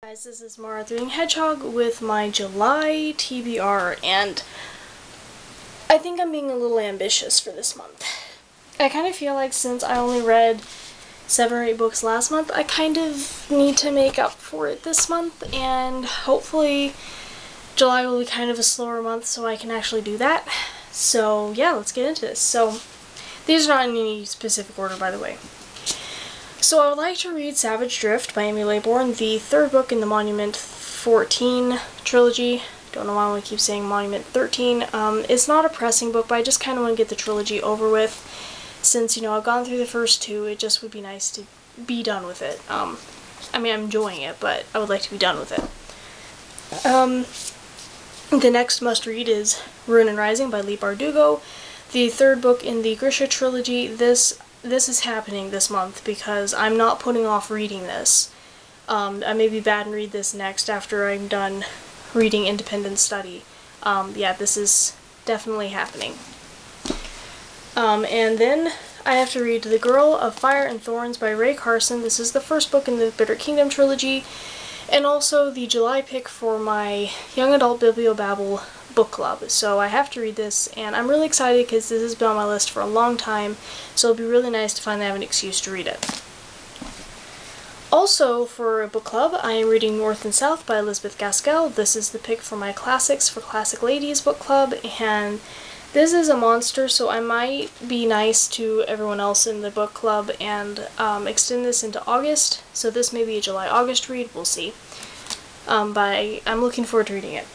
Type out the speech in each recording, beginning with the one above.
Guys, this is Mara the Hedgehog with my July TBR, and I think I'm being a little ambitious for this month. I kind of feel like since I only read 7 or 8 books last month, I kind of need to make up for it this month, and hopefully July will be kind of a slower month so I can actually do that. So yeah, let's get into this. So these are not in any specific order, by the way. So I would like to read Savage Drift by Amy Laybourne, the 3rd book in the Monument 14 trilogy. Don't know why I want to keep saying Monument 13. It's not a pressing book, but I just kind of want to get the trilogy over with. Since, you know, I've gone through the first 2, it just would be nice to be done with it. I mean, I'm enjoying it, but I would like to be done with it. The next must-read is Ruin and Rising by Leigh Bardugo, the 3rd book in the Grisha trilogy. This is happening this month because I'm not putting off reading this. I may be bad and read this next after I'm done reading Independent Study. Yeah, this is definitely happening. And then I have to read The Girl of Fire and Thorns by Ray Carson. This is the 1st book in the Bitter Kingdom trilogy, and also the July pick for my Young Adult Bibliobabble book club. So I have to read this, and I'm really excited because this has been on my list for a long time, so it'll be really nice to finally have an excuse to read it. Also, for a book club, I am reading North and South by Elizabeth Gaskell. This is the pick for my Classics for Classic Ladies book club, and this is a monster, so I might be nice to everyone else in the book club and extend this into August, so this may be a July-August read, we'll see. But I'm looking forward to reading it.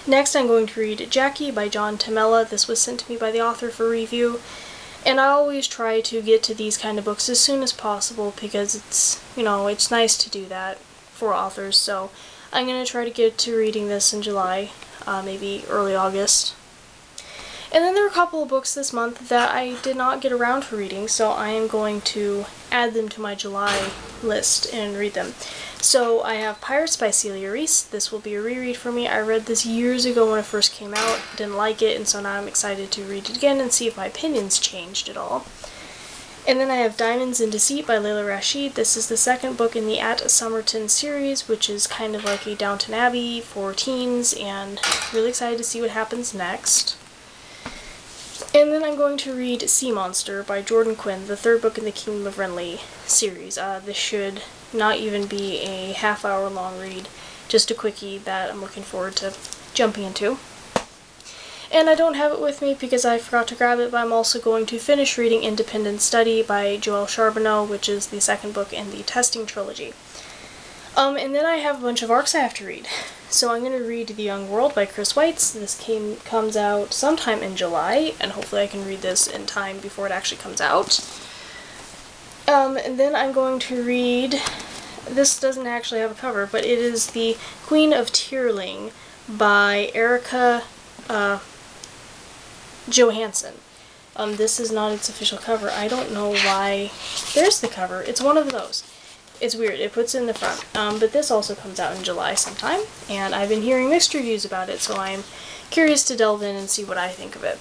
Next, I'm going to read Jackie by John Tamela. This was sent to me by the author for review, and I always try to get to these kind of books as soon as possible because it's, you know, it's nice to do that for authors, so I'm going to try to get to reading this in July, maybe early August. And then there are a couple of books this month that I did not get around to reading, so I am going to add them to my July list and read them. So I have Pirates by Celia Reese. This will be a reread for me. I read this years ago when it first came out, didn't like it, and so now I'm excited to read it again and see if my opinions changed at all. And then I have Diamonds in Deceit by Layla Rashid. This is the 2nd book in the At Somerton series, which is kind of like a Downton Abbey for teens, and really excited to see what happens next. And then I'm going to read Sea Monster by Jordan Quinn, the 3rd book in the Kingdom of Renly series. This should not even be a half-hour long read, just a quickie that I'm looking forward to jumping into. And I don't have it with me because I forgot to grab it, but I'm also going to finish reading Independent Study by Joelle Charbonneau, which is the 2nd book in the Testing trilogy. And then I have a bunch of ARCs I have to read. So I'm going to read The Young World by Chris Weitz. This comes out sometime in July, and hopefully I can read this in time before it actually comes out. And then I'm going to read, this doesn't actually have a cover, but it is The Queen of Tearling by Erica Johansson. This is not its official cover. I don't know why. There's the cover. It's one of those. It's weird, it puts it in the front, but this also comes out in July sometime, and I've been hearing mixed reviews about it, so I'm curious to delve in and see what I think of it.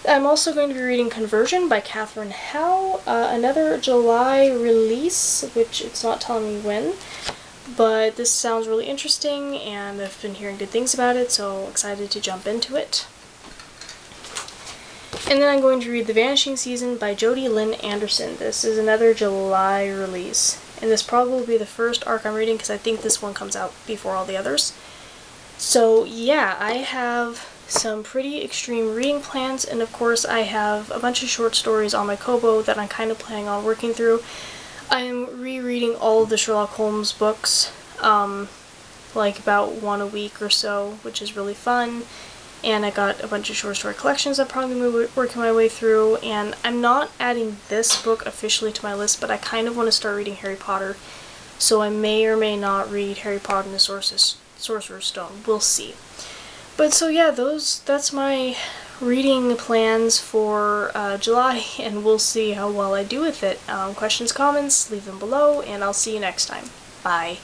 I'm also going to be reading Conversion by Catherine Howe, another July release, which it's not telling me when, but this sounds really interesting, and I've been hearing good things about it, so excited to jump into it. And then I'm going to read The Vanishing Season by Jodi Lynn Anderson. This is another July release, and this probably will be the first ARC I'm reading because I think this one comes out before all the others. So yeah, I have some pretty extreme reading plans, and of course I have a bunch of short stories on my Kobo that I'm kind of planning on working through. I am rereading all of the Sherlock Holmes books, like about 1 a week or so, which is really fun. And I got a bunch of short story collections I'm probably going to be working my way through, and I'm not adding this book officially to my list, but I kind of want to start reading Harry Potter, so I may or may not read Harry Potter and the Sorcerer's Stone. We'll see. But so yeah, that's my reading plans for July, and we'll see how well I do with it. Questions, comments, leave them below, and I'll see you next time. Bye.